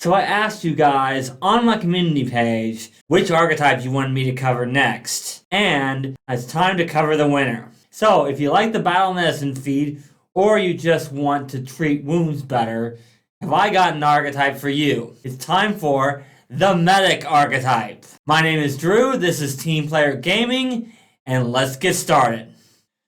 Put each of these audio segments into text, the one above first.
So I asked you guys on my community page which archetypes you wanted me to cover next, and it's time to cover the winner. So if you like the battle medicine feat, or you just want to treat wounds better, have I got an archetype for you? It's time for the medic archetype. My name is Drew, this is Team Player Gaming, and let's get started.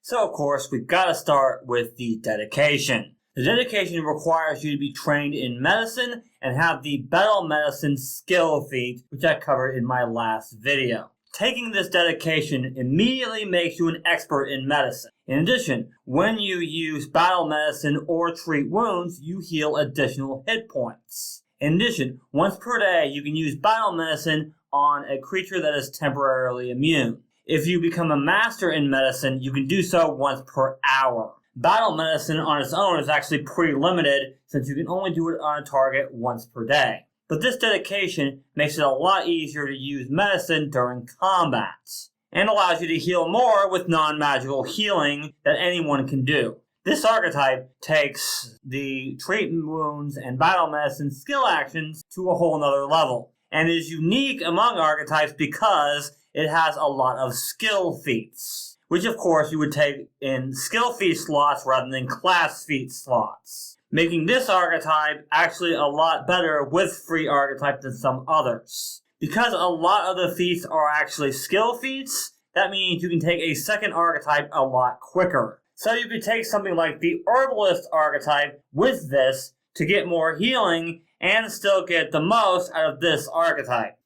So of course, we've got to start with the dedication. The dedication requires you to be trained in medicine and have the battle medicine skill feat, which I covered in my last video. Taking this dedication immediately makes you an expert in medicine. In addition, when you use battle medicine or treat wounds, you heal additional hit points. In addition, once per day, you can use battle medicine on a creature that is temporarily immune. If you become a master in medicine, you can do so once per hour. Battle medicine on its own is actually pretty limited since you can only do it on a target once per day. But this dedication makes it a lot easier to use medicine during combats and allows you to heal more with non-magical healing that anyone can do. This archetype takes the treat wounds and battle medicine skill actions to a whole nother level and is unique among archetypes because it has a lot of skill feats, which of course you would take in skill feat slots rather than class feat slots, making this archetype actually a lot better with free archetype than some others. Because a lot of the feats are actually skill feats, that means you can take a second archetype a lot quicker. So you could take something like the Herbalist archetype with this to get more healing and still get the most out of this archetype.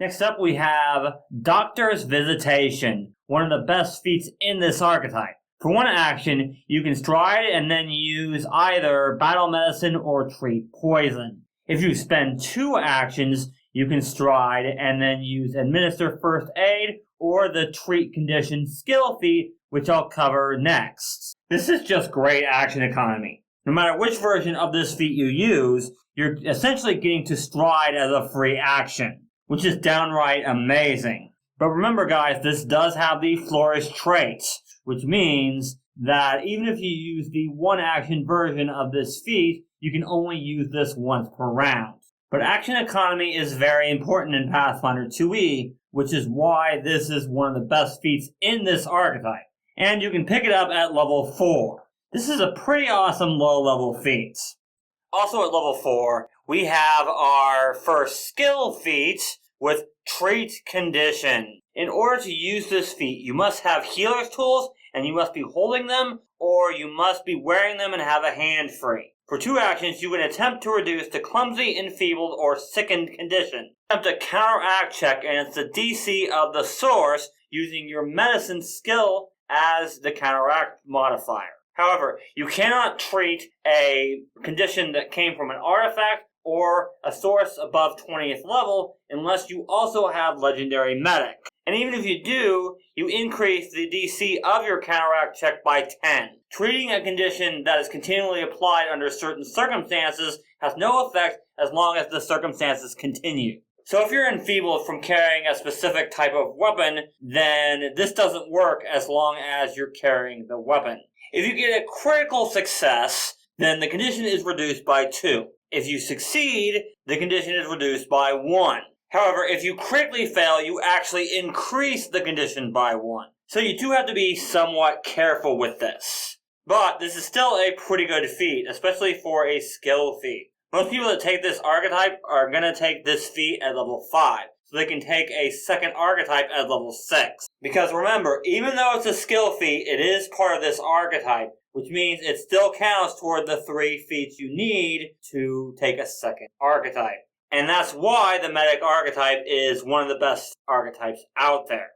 Next up we have Doctor's Visitation, one of the best feats in this archetype. For one action, you can stride and then use either battle medicine or treat poison. If you spend 2 actions, you can stride and then use administer first aid or the treat condition skill feat, which I'll cover next. This is just great action economy. No matter which version of this feat you use, you're essentially getting to stride as a free action, which is downright amazing. But remember guys, this does have the Flourish trait, which means that even if you use the 1 action version of this feat, you can only use this once per round. But action economy is very important in Pathfinder 2e, which is why this is one of the best feats in this archetype. And you can pick it up at level 4. This is a pretty awesome low level feat. Also at level 4, we have our first skill feat with Treat Condition. In order to use this feat, you must have healer's tools and you must be holding them, or you must be wearing them and have a hand free. For 2 actions, you can attempt to reduce the clumsy, enfeebled, or sickened condition. Attempt a counteract check and it's the DC of the source using your medicine skill as the counteract modifier. However, you cannot treat a condition that came from an artifact or a source above 20th level unless you also have Legendary Medic. And even if you do, you increase the DC of your counteract check by 10. Treating a condition that is continually applied under certain circumstances has no effect as long as the circumstances continue. So if you're enfeebled from carrying a specific type of weapon, then this doesn't work as long as you're carrying the weapon. If you get a critical success, then the condition is reduced by 2. If you succeed, the condition is reduced by 1. However, if you critically fail, you actually increase the condition by 1. So you do have to be somewhat careful with this. But this is still a pretty good feat, especially for a skill feat. Most people that take this archetype are going to take this feat at level 5. So they can take a second archetype at level 6. Because remember, even though it's a skill feat, it is part of this archetype, which means it still counts toward the 3 feats you need to take a second archetype. And that's why the medic archetype is one of the best archetypes out there.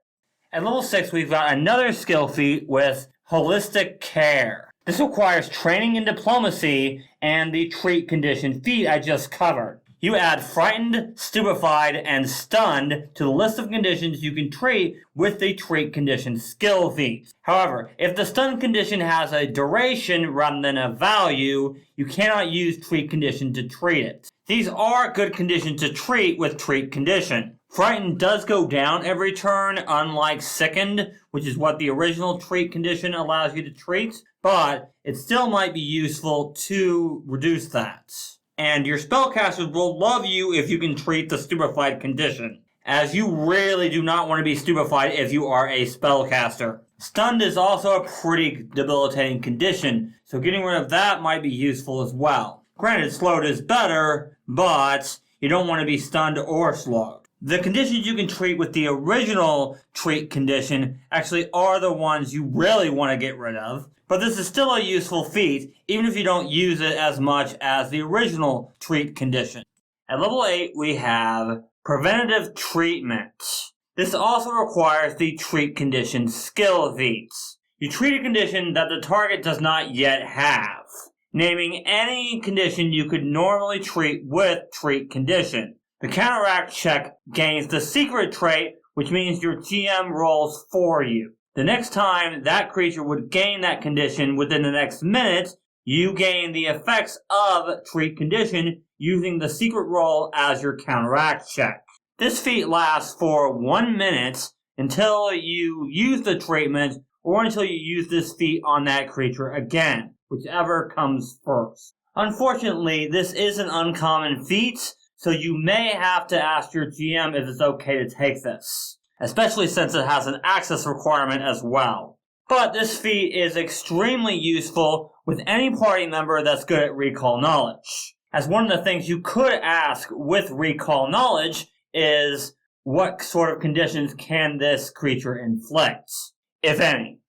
At level 6, we've got another skill feat with Holistic Care. This requires training in diplomacy and the treat condition feat I just covered. You add frightened, stupefied, and stunned to the list of conditions you can treat with the treat condition skill feat. However, if the stun condition has a duration rather than a value, you cannot use treat condition to treat it. These are good conditions to treat with treat condition. Frightened does go down every turn, unlike Sickened, which is what the original treat condition allows you to treat, but it still might be useful to reduce that. And your spellcasters will love you if you can treat the stupefied condition, as you really do not want to be stupefied if you are a spellcaster. Stunned is also a pretty debilitating condition, so getting rid of that might be useful as well. Granted, slowed is better, but you don't want to be stunned or slowed. The conditions you can treat with the original treat condition actually are the ones you really want to get rid of, but this is still a useful feat, even if you don't use it as much as the original treat condition. At level 8, we have Preventative Treatment. This also requires the treat condition skill feats. You treat a condition that the target does not yet have, naming any condition you could normally treat with treat condition. The counteract check gains the secret trait, which means your GM rolls for you. The next time that creature would gain that condition within the next minute, you gain the effects of treat condition using the secret roll as your counteract check. This feat lasts for 1 minute until you use the treatment or until you use this feat on that creature again, whichever comes first. Unfortunately, this is an uncommon feat, so you may have to ask your GM if it's okay to take this, especially since it has an access requirement as well. But this feat is extremely useful with any party member that's good at recall knowledge, as one of the things you could ask with recall knowledge is what sort of conditions can this creature inflict, if any.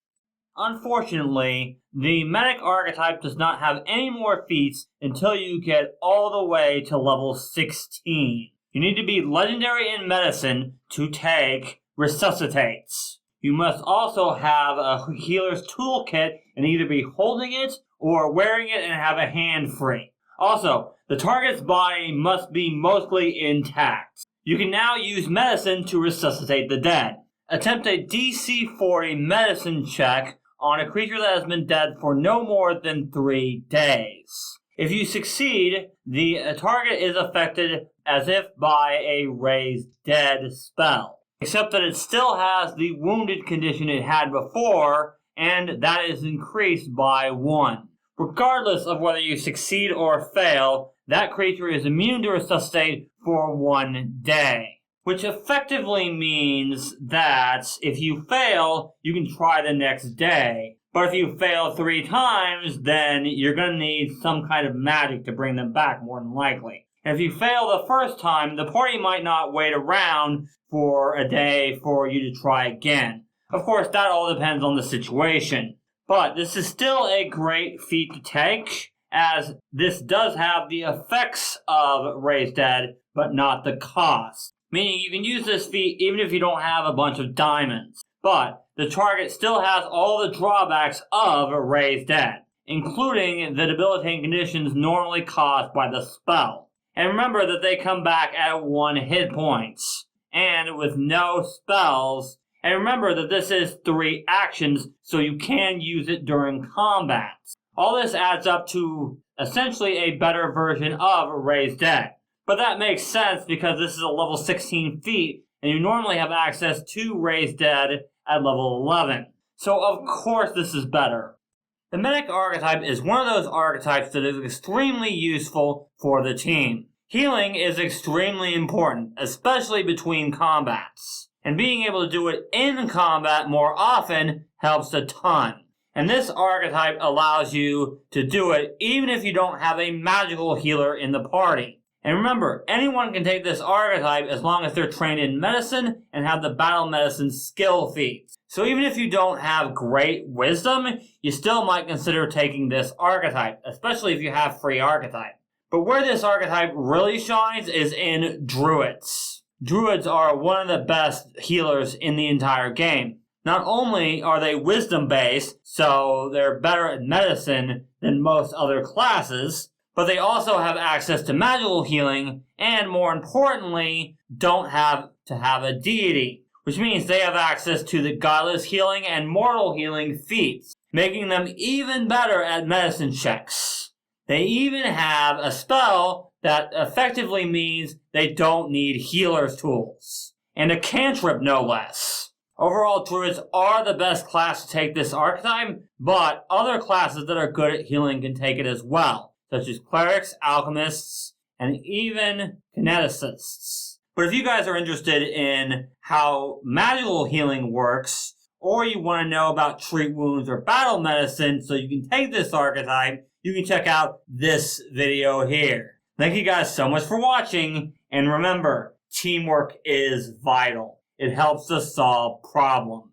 Unfortunately, the Medic archetype does not have any more feats until you get all the way to level 16. You need to be legendary in medicine to take Resuscitate. You must also have a healer's toolkit and either be holding it or wearing it and have a hand free. Also, the target's body must be mostly intact. You can now use medicine to resuscitate the dead. Attempt a DC 40 medicine check on a creature that has been dead for no more than 3 days. If you succeed, the target is affected as if by a raised dead spell, except that it still has the wounded condition it had before, and that is increased by 1. Regardless of whether you succeed or fail, that creature is immune to resuscitate for 1 day, which effectively means that if you fail, you can try the next day. But if you fail 3 times, then you're going to need some kind of magic to bring them back, more than likely. And if you fail the first time, the party might not wait around for a day for you to try again. Of course, that all depends on the situation. But this is still a great feat to take, as this does have the effects of Raised Dead, but not the cost. Meaning you can use this feat even if you don't have a bunch of diamonds. But the target still has all the drawbacks of Raised Dead, including the debilitating conditions normally caused by the spell. And remember that they come back at 1 hit points, and with no spells. And remember that this is 3 actions, so you can use it during combat. All this adds up to essentially a better version of Raised Dead. But that makes sense because this is a level 16 feat, and you normally have access to Raised Dead at level 11. So of course this is better. The Medic archetype is one of those archetypes that is extremely useful for the team. Healing is extremely important, especially between combats. And being able to do it in combat more often helps a ton. And this archetype allows you to do it even if you don't have a magical healer in the party. And remember, anyone can take this archetype as long as they're trained in medicine and have the battle medicine skill feats. So even if you don't have great wisdom, you still might consider taking this archetype, especially if you have free archetype. But where this archetype really shines is in druids. Druids are one of the best healers in the entire game. Not only are they wisdom-based, so they're better at medicine than most other classes, but they also have access to magical healing, and more importantly, don't have to have a deity, which means they have access to the godless healing and mortal healing feats, making them even better at medicine checks. They even have a spell that effectively means they don't need healer's tools, and a cantrip no less. Overall, druids are the best class to take this archetype, but other classes that are good at healing can take it as well, such as clerics, alchemists, and even kineticists. But if you guys are interested in how magical healing works, or you want to know about treat wounds or battle medicine so you can take this archetype, you can check out this video here. Thank you guys so much for watching, and remember, teamwork is vital. It helps us solve problems.